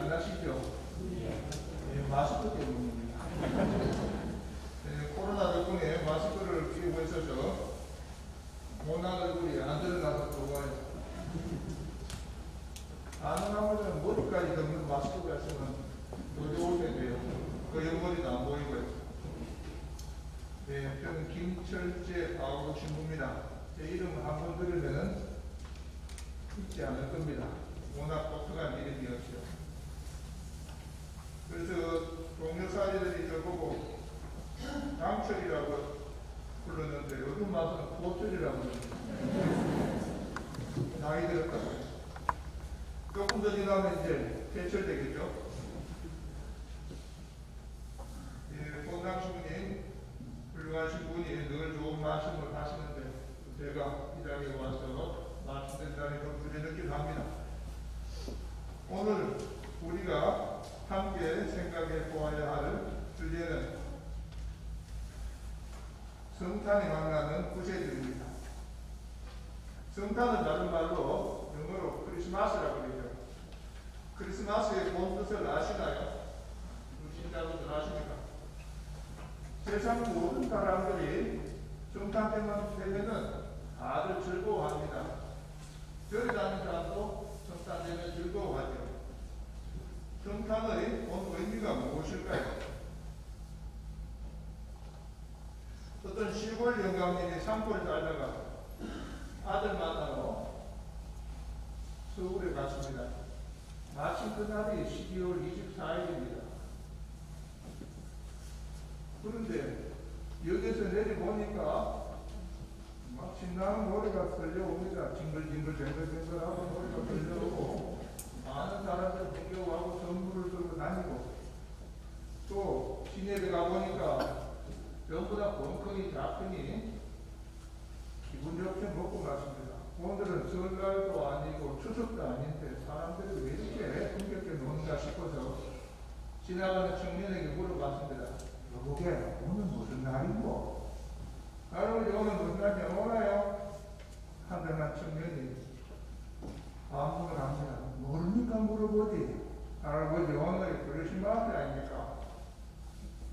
안 나시죠? 예, 마스크 때문입니다. 예, 코로나 덕분에 마스크를 끼고 있어서 못난 얼굴이 안 드러나서 좋아요. 가능하면 머리까지 덮는 마스크가 있으면 더 좋을 텐데요. 그 옆머리도 안 보이고요. 네, 저는 김철재 아우로 신부입니다. 제 이름을 한번 들으면 잊지 않을 겁니다. 워낙 독특한 이름이었죠. 그래서 동료사리들이 저보고 장철이라고 불렀는데 요즘 와서는 고철이라고 부릅니다. 나이 들었다고. 조금 더 지나면 이제 퇴출되겠죠. 예, 본당신부님 훌륭하신 분이 늘 좋은 말씀을 하시는데 제가 이 자리에 와서 말씀드린다니 좀 부재밌기도 합니다. 오늘 우리가 함께 생각해 보아야 할 주제는 성탄이 만나는 구세주입니다. 성탄은 다른 말로 영어로 크리스마스라고 그러죠. 크리스마스의 본 뜻을 아시나요? 신자분들 아십니까? 세상 모든 사람들이 성탄 때만 되면은 다들 즐거워합니다. 교회 다니는 사람도 성탄 되면 즐거워하죠. 성탄의 본 의미가 무엇일까요? 어떤 시골 영감님이 산골에 살다가 아들 만나러 서울에 갔습니다. 마침 그날이 12월 24일입니다. 그런데 역에서 내려보니까 막 신나는 노래가 들려옵니다. 징글징글 뱅글뱅글하고 노래가 들려오고 많은 사람들 공격하고 선물을 들고 다니고 또 시내에 가보니까 전부 다 벙커니 작더니 기분 좋게 먹고 갔습니다. 오늘은 설날도 아니고 추석도 아닌데 사람들이 왜 이렇게 흥겹게 노는가 싶어서 지나가는 청년에게 물어봤습니다. 여보게 오늘 무슨 날이고? 할아버지 오늘 무슨 날인지 몰라요? 한단한 청년이 반문을 합니다. 모르니까 물어보지. 할아버지 오늘이 크리스마스 아닙니까?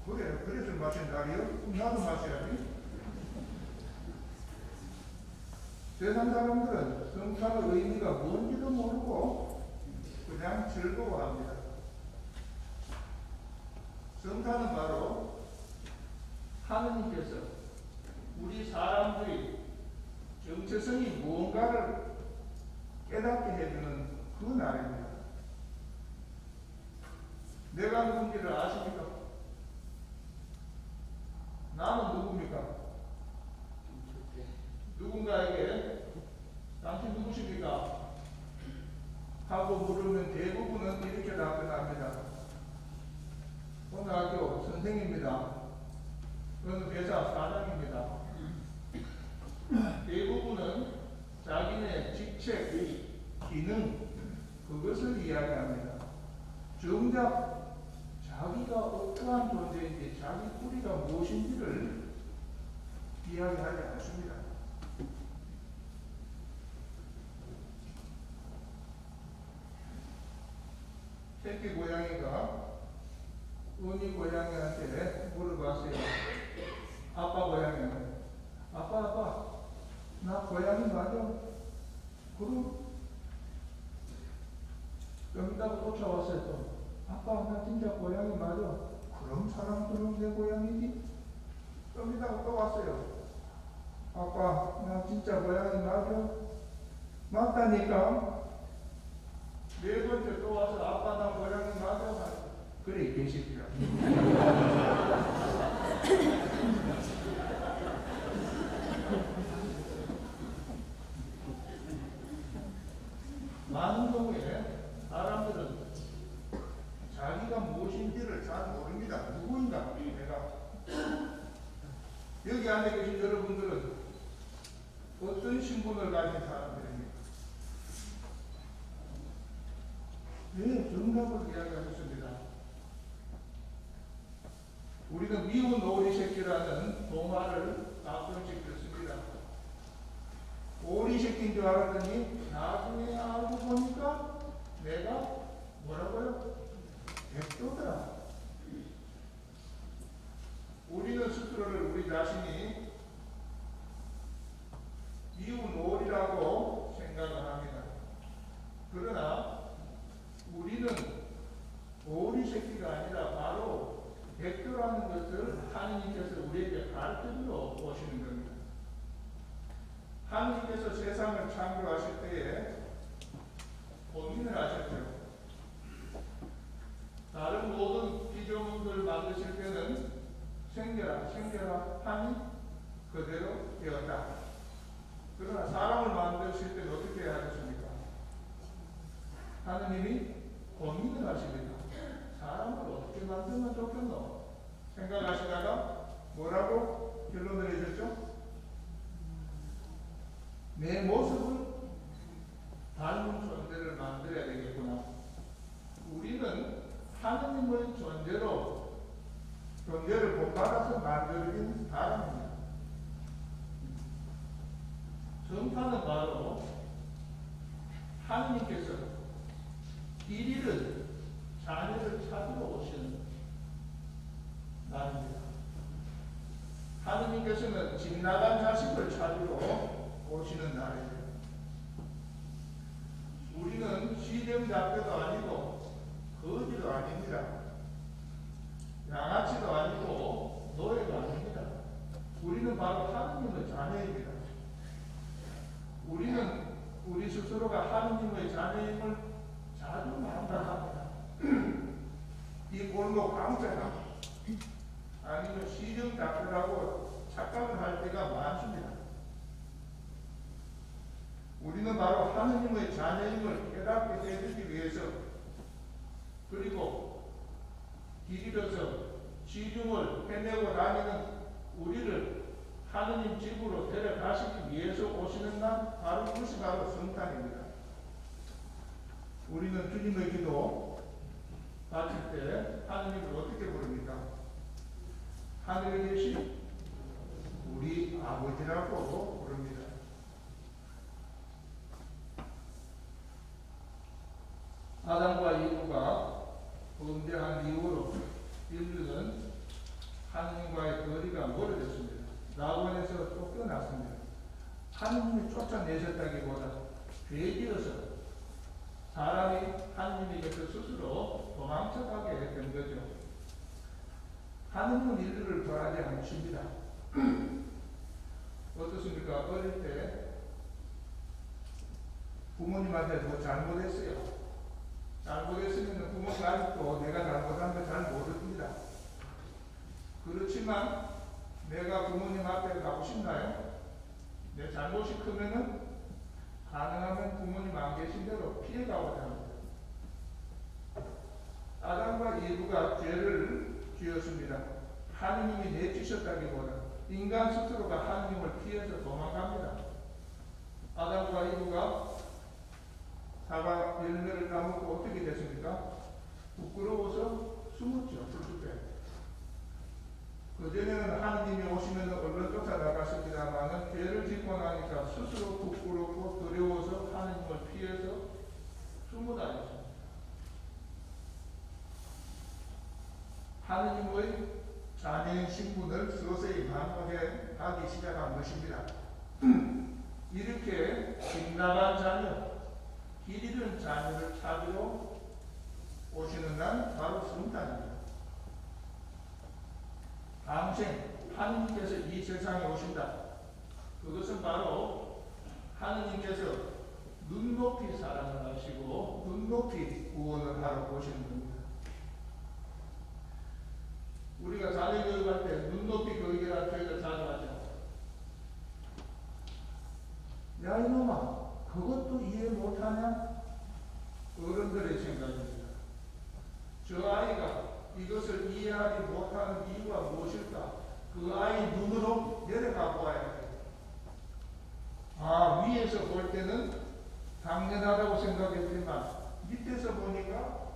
그래, 그래서 마신 날이요? 그럼 나도 마셔야지. 세상 사람들은 성탄의 의미가 뭔지도 모르고 그냥 즐거워합니다. 성탄은 바로 하느님께서 우리 사람들이 정체성이 무언가를 깨닫게 해주는 그 날입니다. 내가 누군지를 아십니까? 나는 누굽니까? 누군가에게 당신 누구십니까? 하고 물으면 대부분은 이렇게 답변합니다. 오늘 학교 선생입니다. 저는 회사 사장입니다. 대부분은 자기네 직책, 기능, 그것을 이야기합니다. 정작 자기가 어떠한 존재인지 자기 뿌리가 무엇인지를 이야기하지 않습니다. 새끼 고양이가 어미 고양이한테 물어봤어요. 아빠 고양이는 아빠 나 고양이 맞아? 그럼 좀 있다가 쫓아왔어요. 또 아빠 나 진짜 고양이 맞아? 그럼 사람들은 내 고양이지? 좀 있다가 또 왔어요. 아빠 나 진짜 고양이 맞아? 맞다니까. 네 번째 또 와서 아빠 나 고양이 맞아? 그래 개새끼야. 많은 경우에 사람들은 자기가 무엇인지를 잘 모릅니다. 누구인가 내가. 여기 안에 계신 여러분들은 어떤 신분을 가진 사람들입니까? 네, 정답을 이야기하셨습니다. 우리는 미운 오리 새끼라는 동화를 가끔씩 듣습니다. 오리 새끼인 줄 알았더니 나중에 알고 보니까 내가 뭐라고요? 찾으러 오시는 겁니다. 하느님께서 세상을 창조하실 때에 고민을 하셨죠. 다른 모든 피조물들을 만드실 때는 생겨라 생겨라 하니 그대로 되었다. 그러나 사람을 만드실 때는 어떻게 하셨습니까? 하느님이 고민을 하십니다. 사람을 어떻게 만들면 좋겠노? 생각하시다가 뭐라고 결론을 내셨죠? 내 모습을 닮은 존재를 만들어야 되겠구나. 우리는 하느님의 존재를 본받아서 만들어진 사람입니다. 정파는 바로 하느님께서 길 잃은 자녀를 찾으러 오시는 날입니다. 하느님께서는 집 나간 자식을 찾으러 오시는 날이에요. 우리는 시정잡배도 아니고 거지도 아닙니다. 양아치도 아니고 노예도 아닙니다. 우리는 바로 하느님의 자녀입니다. 우리는 우리 스스로가 하느님의 자녀임을 자주 망각합니다. 이 골목 강자가 아니면 시정잡배라고 착각을 할 때가 많습니다. 우리는 바로 하느님의 자녀임을 깨닫게 해주기 위해서, 그리고 길 잃어서 시중을 헤매고 다니는 우리를 하느님 집으로 데려가시기 위해서 오시는 날, 바로 그것이 바로 성탄입니다. 우리는 주님의 기도 바칠 때 하느님을 어떻게 부릅니까? 하늘에 계신 우리 아버지라고 부릅니다. 아담과 이브가 범죄한 이후로 인류는 하느님과의 거리가 멀어졌습니다. 낙원에서 쫓겨났습니다. 하느님이 쫓아내셨다기보다 죄지어서 사람이 하느님에게서 스스로 도망쳐가게 된 거죠. 하느님은 인류를 벌하지 않으십니다. 어떻습니까? 어릴 때 부모님한테 뭐 잘못했어요. 잘못했으면 부모님 아직도 내가 잘못한 걸 잘 모릅니다. 그렇지만 내가 부모님 앞에 가고 싶나요? 내 잘못이 크면은 가능하면 부모님 안 계신 대로 피해가고자 합니다. 아담과 이브가 죄를 지었습니다. 하느님이 내주셨다기보다 인간 스스로가 하느님을 피해서 도망갑니다. 아담과 이브가 사과 열매를 따먹고 어떻게 됐습니까? 부끄러워서 숨었죠. 풀숲에. 그전에는 하느님이 오시면 얼른 쫓아나갔습니다만 죄를 짓고 나니까 스스로 부끄럽고 두려워서 하느님을 피해서 숨어 다녔습니다. 하느님의 자녀인 신분을 서서히 만족해 가기 시작한 것입니다. 이렇게 빗나간 자녀, 길 잃은 자녀를 찾으러 오시는 날 바로 성탄입니다. 당생 하느님께서 이 세상에 오신다. 그것은 바로 하느님께서 눈높이 사랑을 하시고 눈높이 구원을 하러 오시는 겁니다. 우리가 자녀교육할 때 눈높이 교육이라는 교육을 자주 하죠. 야 이놈아, 그것도 이해 못하냐? 어른들의 생각입니다. 저 아이가 이것을 이해하지 못하는 이유가 무엇일까? 그 아이 눈으로 내려가 보아야 해요. 아, 위에서 볼 때는 당연하다고 생각했지만 밑에서 보니까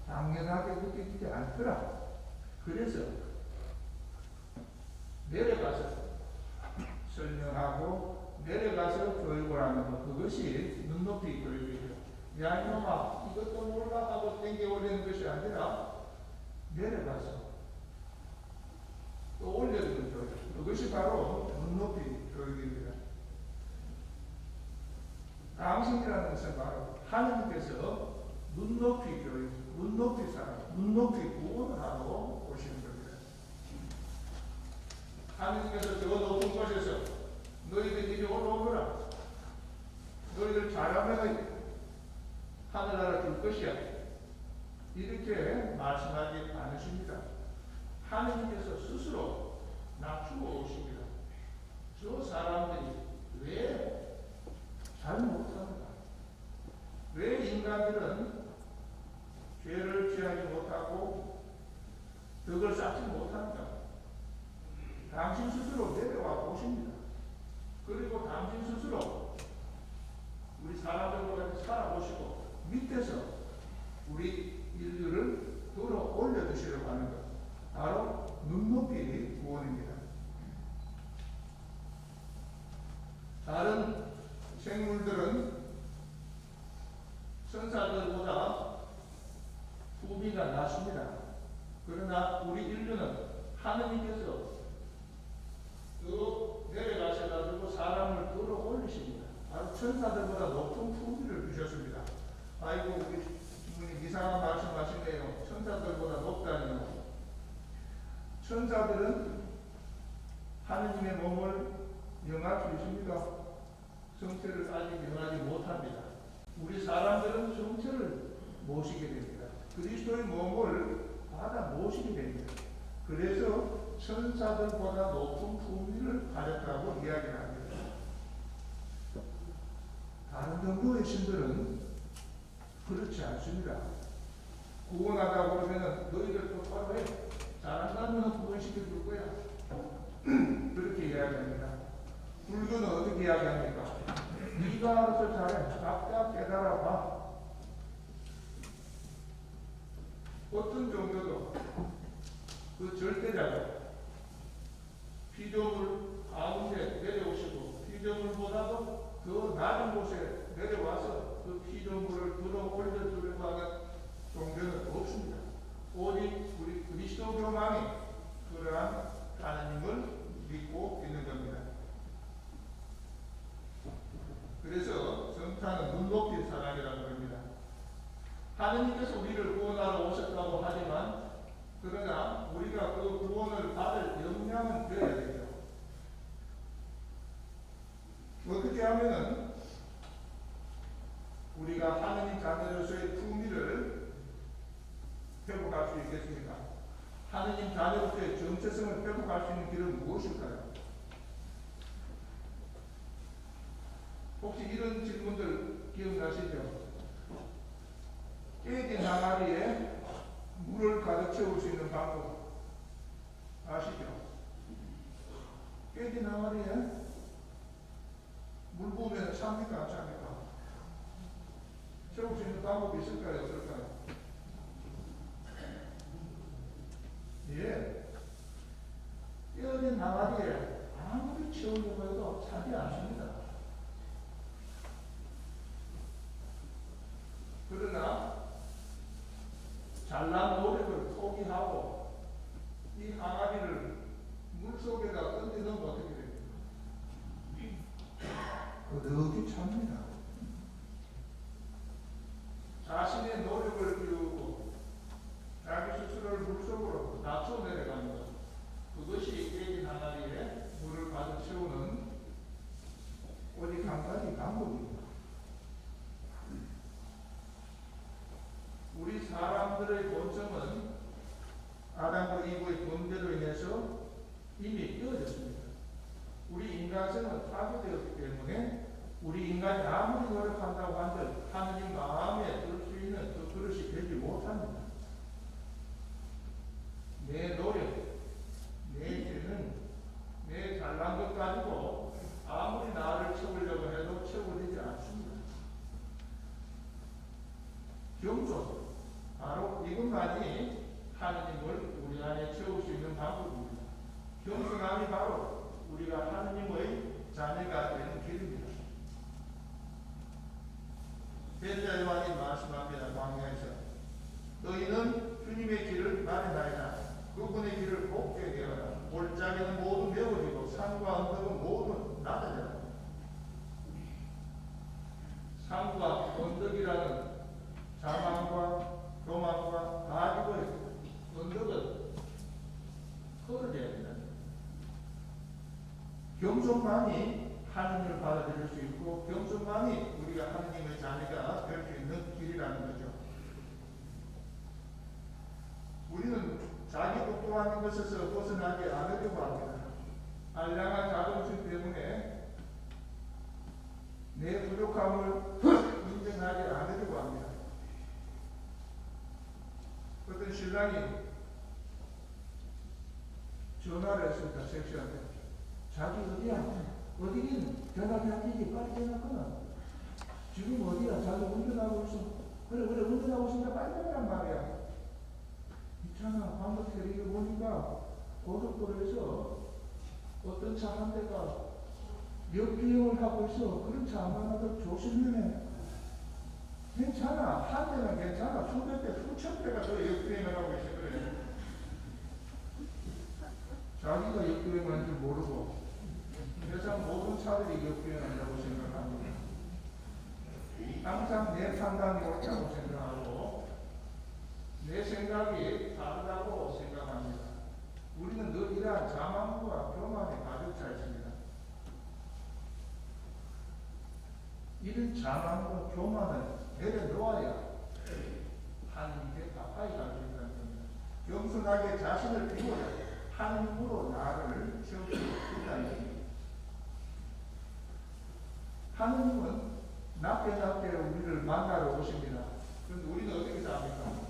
당연하게 느껴지지 않더라. 그래서 내려가서 설명하고 내려가서 교육을 하는 것, 그것이 눈높이 교육이죠. 야 이놈아, 이것도 몰라 하고 땡겨 올리는 것이 아니라 내려가서 또 올려주는 교육, 그것이 바로 눈높이 교육입니다. 당신이라는 것은 바로 하느님께서 눈높이 교육, 눈높이 사랑, 눈높이 구원을 하러 오시는 겁니다. 하느님께서 저 높은 곳에서 너희들 이리 올라오거라. 너희들 잘하면 하늘나라 줄 것이야. 이렇게 말씀하지 않으십니다. 하느님께서 스스로 낮추어 오십니다. 저 사람들이 왜 잘 못하는가? 왜 인간들은 죄를 취하지 못하고 덕을 쌓지 못하는가? 당신 스스로 내려와 보십니다. 그리고 당신 스스로 우리 사람들과 살아보시고 밑에서 우리 인류를 들어 올려주시려고 하는 것, 바로 눈높이 구원입니다. 다른 생물들은 천사들보다 후비가 낮습니다. 그러나 우리 인류는 하느님께서 더 내려가셔가지고 사람을 들어 올리십니다. 바로 천사들보다 높은 후비를 주셨습니다. 아이고, 우리 주님이 이상한 말씀 하시네요. 천사들보다 높다니요. 천사들은 하느님의 몸을 영할 수 있습니다. 성체를 아직 영하지 못합니다. 우리 사람들은 성체를 모시게 됩니다. 그리스도의 몸을 받아 모시게 됩니다. 그래서 천사들보다 높은 품위를 가졌다고 이야기를 합니다. 다른 정도의 신들은 그렇지 않습니다. 구원하다고 그러면 너희들 똑바로 해. 잘한다면 구원시켜 줄 거야. 그렇게 이야기합니다. 불교는 어떻게 이야기합니까? 네가 알아서 잘해. 각자 깨달아봐. 어떤 정도도 그 절대자가 피조물 가운데 내려오시고 피조물보다도 더 낮은 곳에 내려와서 그 피조물을 들어 올려주려고 하는 종교는 없습니다. 오직 우리 그리스도교만이 그러한 하나님을 믿고 있는 겁니다. 그래서 성탄은 눈높이 사랑이라고 합니다. 하느님께서 우리를 구원하러 오셨다고 하지만 그러나 우리가 그 구원을 받을 역량은 되어야 되죠. 어떻게 하면은 우리가 하느님 자녀로서의 품위를 회복할 수 있겠습니까? 하느님 자녀로서의 정체성을 회복할 수 있는 길은 무엇일까요? 혹시 이런 질문들 기억나시죠? 깨진 항아리에 물을 가득 채울 수 있는 방법 아시죠? 깨진 항아리에 물 부으면 찹니까? 안 찹니까? 채울 수 있는 방법이 있을까요? 없을까요? 예. 깨어진 항아리에 아무리 채우려고 해도 차지 않습니다. 그러나 잘난 노력을 포기하고 이 항아리를 물속에다 던져놓으면 어떻게 됩니까? 그득이 찹니다. 자신의 노력을 비우고 자기 스스로를 물속으로 낮춰 내려가는 것, 그것이 깨진 항아리에 물을 가득 채우는 오직 한 가지 방법입니다. 우리 사람들의 본성은 아담과 이브의 범죄로 인해서 이미 깨어졌습니다. 우리 인간성은 파괴되었기 때문에 우리 인간이 아무리 노력한다고 한들 하느님 마음에 들 수 있는 그 그릇이 되지 못합니다. 내 노력, 내 재능, 내 잘난 것 가지고 아무리 나를 채우려고 해도 채워지지 않습니다. 겸손, 바로 이것만이 하느님을 우리 안에 채울 수 있는 방법입니다. 겸손함이 바로 우리가 하느님의 자녀가 되는 길입니다. 베드로 요한이 말씀합니다. 광야에서 너희는 주님의 길을 마련하여라. 그분의 길을 곱게 하여라. 골짜기는 모두 메워지고 산과 언덕은 모두 낮아져라. 산과 언덕이라는 자만과 교만과 가지고 언덕은 떨어져야 된다. 겸손만이 하느님을 받아들일 수 있고 겸손만이 우리가 하느님의 자녀가 될 수 있는 길이라는 거죠. 우리는 자기 똑똑한 것에서 벗어나지 않으려고 합니다. 알량한 자존심 때문에 내 부족함을 인정하지 않으려고 합니다. 어떤 신랑이 전화를 했습니다. 섹시한테. 자기 어디야? 어디긴 전화 잡히지. 빨리 전화 끊어. 지금 어디야? 자기 운전하고 있어. 그래 운전하고 있으니까 빨리 끊으란 말이야. 있잖아. 방금 테레비를 보니까 고속도로에서 어떤 차 한 대가 역주행을 하고 있어. 그런 차 안 만나도 조심해. 괜찮아. 한 대는 괜찮아. 수백 대, 수천 대가 더 역주행을 하고 있어. 그래. 자기가 역주행하는 줄 모르고 세상 모든 차들이 역주행한다고 생각합니다. 항상 내 판단이 옳다고 생각하고 내 생각이 다르다고 생각합니다. 우리는 늘 이러한 자만과 교만에 가득 차 있습니다. 이런 자만과 교만을 내려놓아야 하나님께 가까이 갈 수 있다는 겁니다. 겸손하게 자신을 비워야 하나님으로 나를 채울 수 있다는 겁니다. 하나님은 낮게 우리를 만나러 오십니다. 그런데 우리는 어떻게 삽니까?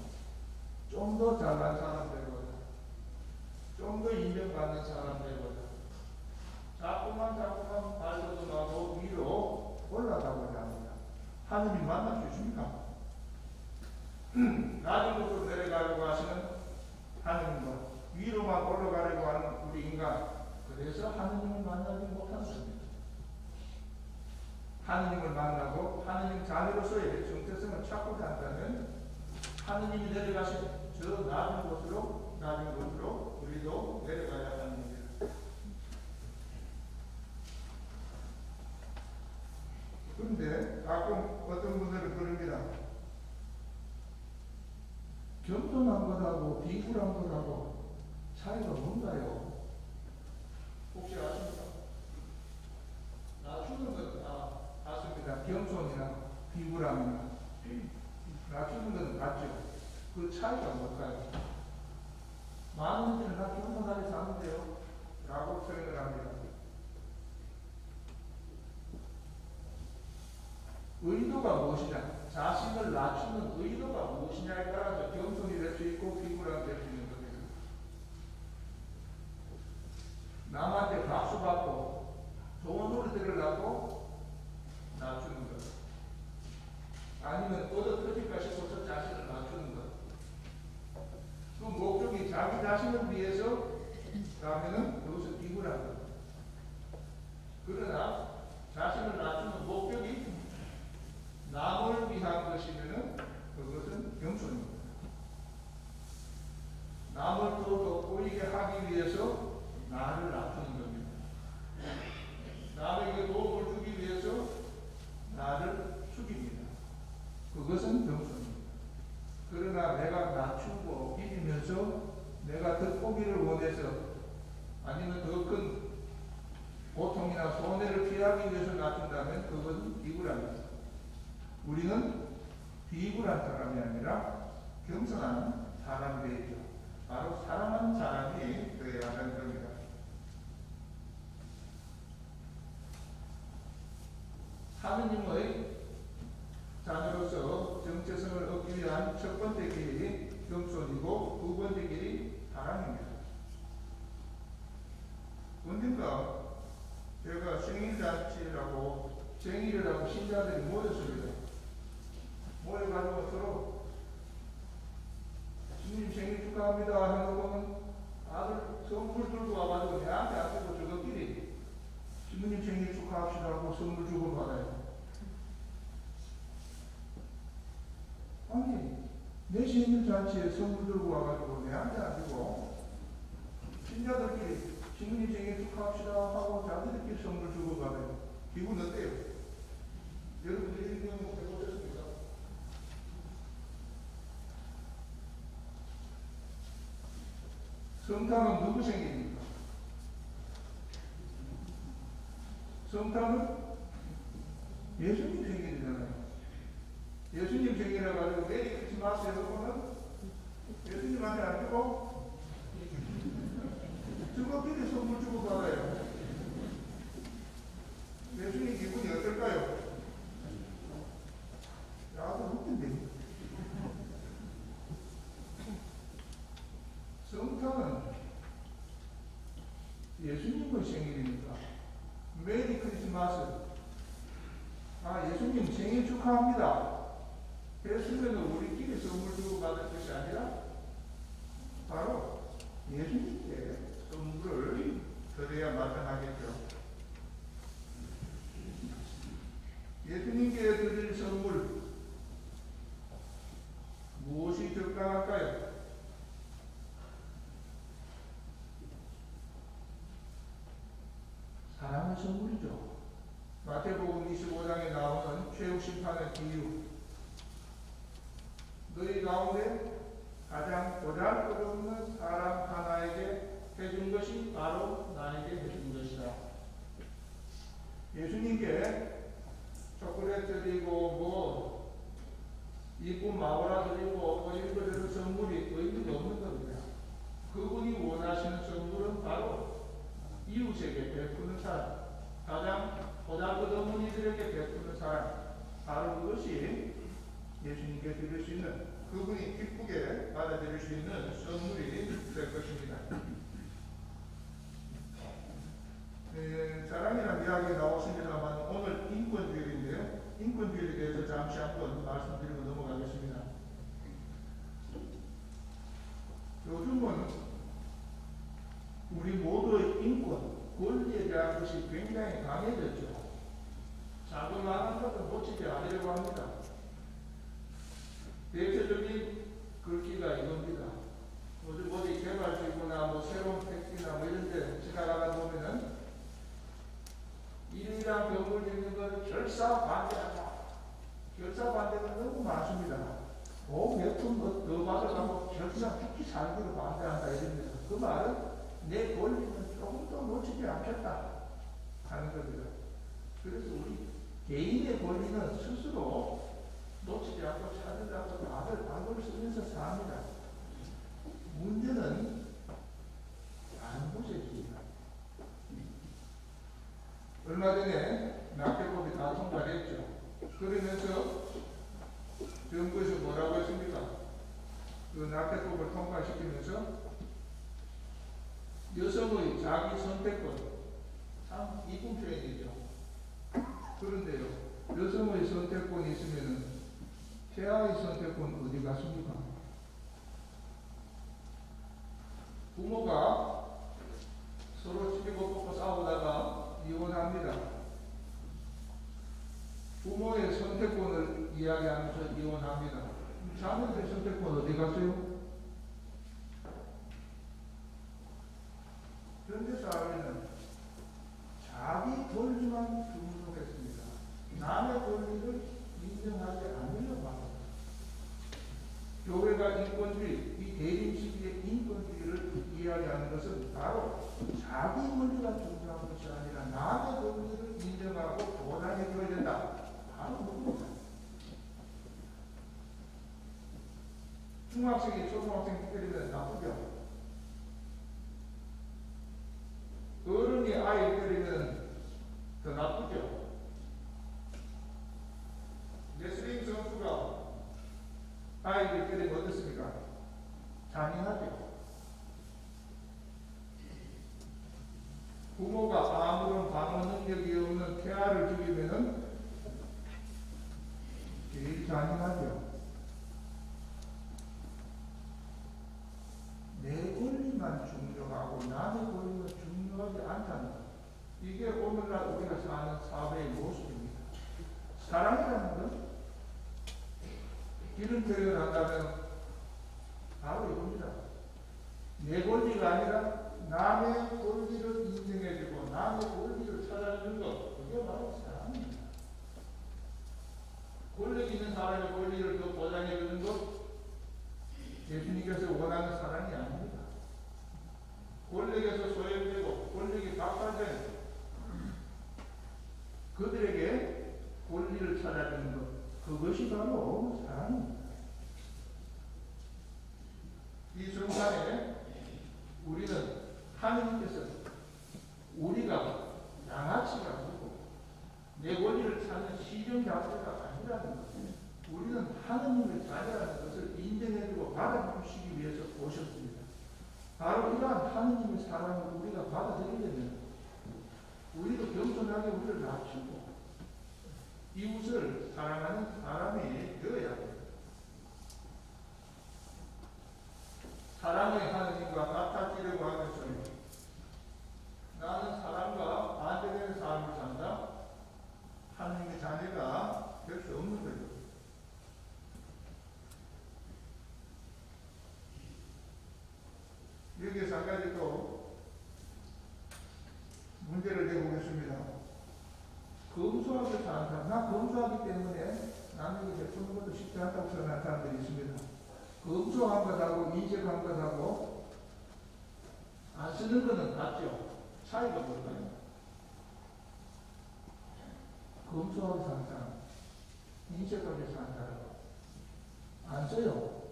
좀 더 잘난 사람 되고자, 좀 더 인정받는 사람 되고자, 자꾸만 발돋움하고 위로 올라가고자 합니다. 하나님 만날 수 있습니까? 낮은 곳으로 내려가려고 하시는 하나님과 위로만 올라가려고 하는 우리 인간, 그래서 하나님을 만나지 못하는 겁니다. 하나님을 만나고 하나님 자녀로서의 정체성을 찾고자 한다면 하나님이 내려가신 저 낮은 곳으로 우리도 내려가야 하는 겁니다. 그런데 가끔 어떤 분들은 그럽니다. 겸손한 것하고 비굴한 것하고 차이가 뭔가요? 혹시 아십니까? 낮추는 건 다 맞습니다. 겸손이나 비굴함이나 낮추는 건 맞죠. 그 차이가 뭘까요? 많은 분들은 나 겸손하게 사는데요 라고 생각을 합니다. 의도가 무엇이냐, 자신을 낮추는 의도가 무엇이냐에 따라서 겸손이 될 수 있고 비굴함이 될 수 있는 겁니다. 남한테 박수 받고 좋은 노래 들으려고 낮추는 것, 아니면 얻어 터질까 싶어서 자신을 낮추는 것, 그 목적이 자기 자신을 위해서라면은 그것은 비굴한 것. 그러나 자신을 낮추는 목적이 남을 위한 것이면은 그것은 겸손입니다. 남을 더 돋보이게 하기 위해서 나를 낮추는 겁니다. 남에게 도움을 주기 위해서 나를 숙입니다. 그것은 겸손입니다. 그러나 내가 낮추고 비비면서 내가 득보기를 원해서 아니면 더 큰 고통이나 손해를 피하기 위해서 낮춘다면 그것은 비굴합니다. 우리는 비굴한 사람이 아니라 겸손한 사람이 되죠. 바로 사랑하는 사람이 되어야 하는 겁니다. 하느님의 자녀로서 정체성을 얻기 위한 첫 번째 길이 겸손이고 두 번째 길이 사랑입니다. 언젠가 제가 생일잔치라고 생일을 하고 신자들이 모였습니다. 모여가지고 서로 주님 생일 축하합니다 해놓고는 아들 선물 들고 와가지고 내한테 안 주고 저것끼리 주님 생일 축하합시다 하고 선물 주고 받아요. 아니 내 생일 잔치에 선물 들고 와가지고 내한테 안 주고 신자들끼리 주님 생일 축하합시다 하고 자기들끼리 선물 주고 받아요. 기분 어때요? 여러분들이 이런 경우 해보셨습니까? 성탄은 누구 생일입니까? 성탄은 예수님 생일이잖아요. 예수님 생일이라 가지고 메리 크리스마스 여러분은 예수님한테 안 주고 주거끼리 선물 주고 받아요. 예수님 기분이 어떨까요? 아주 웃긴데. 성탄은 예수님의 생일이니까 메리 크리스마스, 예수님 생일 축하합니다 했으면 우리끼리 선물 주고 받을 것이 아니라 바로 예수님께 선물을 드려야 마땅하겠죠. 예수님께 드릴 선물 무엇이 적당할까요? 사랑의 선물이죠. 마태복음 25장에 나오는 최후 심판의 비유. 너희 가운데 가장 보잘것없는 사람 하나에게 해준 것이 바로 나에게 해준 것이다. 예수님께 초콜릿 드리고 이쁜 마구라 드리고 이런 선물이 의미가 없는 겁니다. 그분이 원하시는 선물은 바로 이웃에게 베푸는 사람, 가장 보잘것없는 이들에게 베푸는 사람, 바로 그것이 예수님께 드릴 수 있는, 그분이 기쁘게 받아들일 수 있는 선물이 될 것입니다. 사랑이라는 이야기 나왔습니다만 오늘 인권주일인데요. 인권주일에 대해서 잠시 한번 말씀드리고 넘어가겠습니다. 요즘은 우리 모두의 인권, 권리에 대한 것이 굉장히 강해졌죠. 작은 많은 것을 놓치지 않으려고 합니다. 대표적인 글귀가 이겁니다. 어디 개발지구나 새로운 택지나 이런 데 지나가다 보면은 이름이랑 병을 짓는 걸 결사 반대한다. 결사 반대가 너무 많습니다. 몇푼 더 받아가고 결사 죽기 살기로 반대한다 이럽니다. 그 말은 내 권리는 조금도 놓치지 않겠다 하는 겁니다. 그래서 우리 개인의 권리는 스스로 놓치지 않고 찾으려고 다들 방법을 쓰면서 삽니다. 문제는 다른 곳에 있습니다. 얼마 전에 낙태법이 다 통과됐죠. 그러면서 정부에서 뭐라고 했습니까? 그 낙태법을 통과시키면서 여성의 자기 선택권, 참 이쁜 표현이죠. 그런데요, 여성의 선택권이 있으면은 태아의 선택권 어디 갔습니까? 부모가 서로 치고 뽑고 싸우다가 이혼합니다. 부모의 선택권을 이야기하면서 이혼합니다. 자녀들의 선택권 어디 갔어요? 현대 사회는 자기 권리만 중요했습니다. 남의 권리를 인정하지 않으려고 합니다. 교회가 인권주의, 이 대림 시기의 인권주의를 이야기하는 것은 바로 자기 권리가 중요한 것이 아니라 남의 권리를 인정하고 보장해줘야 된다. 바로 그겁니다. 중학생이 초등학생 때리면 나쁘죠. 어른이 아이를 때리면 더 나쁘죠. 레슬링 선수가 아이를 때리면 어떻습니까? 잔인하죠. 부모가 아무런 방어 능력이 없는 태아를 죽이면은 제일 잔인하죠. 내 권리만 중요하고 남의 권리는 중요하지 않다는 것. 이게 오늘날 우리가 사는 사회의 모습입니다. 사랑이라는 건 이런 표현을 한다면 바로 이겁니다. 내 권리가 아니라 남의 권리를 인정해주고 남의 권리를 찾아주는 것, 그게 바로 사랑입니다. 권력 있는 사람의 권리를 더 보장해주는 것, 예수님께서 원하는 사랑이 아닙니다. 권력에서 소외되고 권력이 박탈된 오셨습니다. 바로 이러한 하느님의 사랑을 우리가 받아들이려면 우리도 겸손하게 우리를 낮추고 이웃을 사랑하는 사람이 되어야 합니다. 사랑의 하느님과 같아지려고 하는 소리. 나는 사랑과 반대되는 삶을 산다. 하느님의 자녀가 될 수 없는 거죠. 여기에서 한 가지 또 문제를 내보겠습니다. 검소하게 사는 사람, 나 검소하기 때문에 남에게 베푸는 것도 쉽지 않다고 생각하는 사람들이 있습니다. 검소한 것하고 인색한 것하고 안 쓰는 것은 같죠. 차이가 뭘까요? 검소하게 사는 사람, 인색하게 사는 사람 안 써요.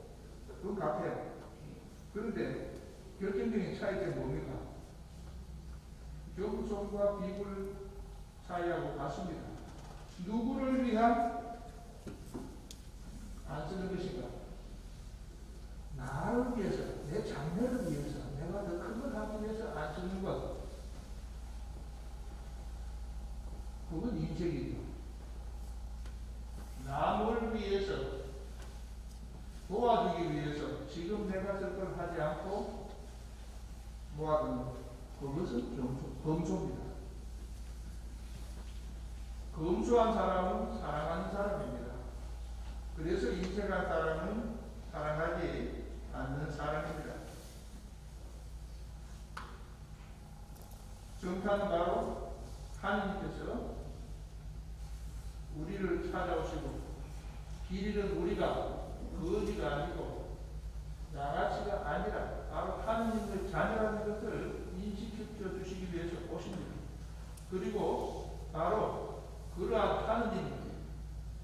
그건 같아요. 그런데 결정적인 차이점이 뭡니까? 겸손과 비굴 차이하고 같습니다. 누구를 위한 안 쓰는 것인가? 나를 위해서, 내 장래를 위해서, 내가 더 큰 걸 하기 위해서 안 쓰는 것. 그건 인색이죠. 남을 위해서, 도와주기 위해서 지금 내가 쓸 걸 하지 않고 모아두는 것. 그것은 검소입니다. 검소한 사람은 사랑하는 사람입니다. 그래서 인색한 사람은 사랑하지 않는 사람입니다. 정탐은 바로 하나님께서 우리를 찾아오시고 길 잃은 우리가 거지가 아니고 양아치가 아니라 바로 하나님의 자녀라는 것을 인식시켜 주시기 위해서 오십니다. 그리고 바로 그러한 하나님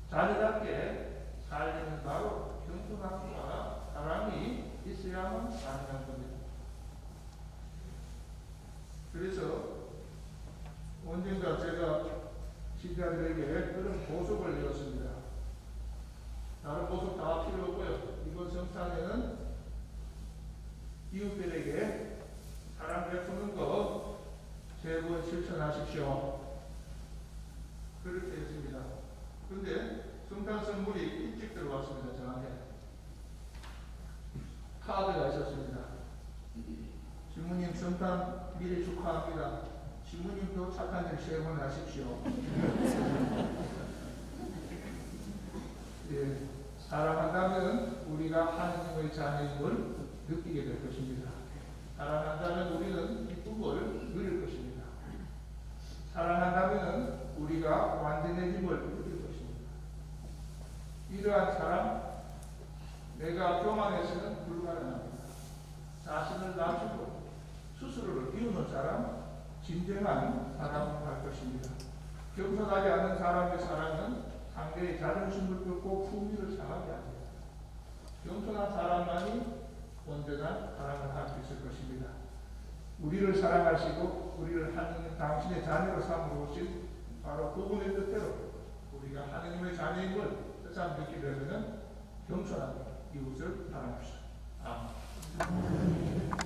자녀답게 살리는 바로 겸손함과 사랑이 있어야만 가능한 겁니다. 그래서 언젠가 제가 시대들에게 그런 보석을 내었습니다. 다른 보석 다 필요 없고요. 이번 성탄에는 이웃들에게 사랑 베푸는 것 세 번 실천하십시오. 그렇게 했습니다. 그런데 성탄 선물이 일찍 들어왔습니다. 저한테 카드가 있었습니다. 주무님 성탄 미리 축하합니다. 주무님도 착한 일 세 번 하십시오. 예, 사랑한다면 우리가 하느님의 자녀임을 느끼게 될 것입니다. 사랑한다면 우리는 기쁨을 누릴 것입니다. 사랑한다면 우리가 완전해짐을 누릴 것입니다. 이러한 사랑, 내가 교만해서는 불가능합니다. 자신을 낮추고 스스로를 비우는 사람, 진정한 사랑을 할 것입니다. 겸손하지 않는 사람의 사랑은 상대의 자존심을 꺾고 품위를 상하게 합니다. 겸손한 사람만이 온전한 사랑을 할 수 있을 것입니다. 우리를 사랑하시고 우리를 하느님 당신의 자녀로 삼으러 오신 바로 그분의 뜻대로 우리가 하느님의 자녀임을 새삼 느끼게 되면 겸손하게 이웃을 사랑합시다. 아멘.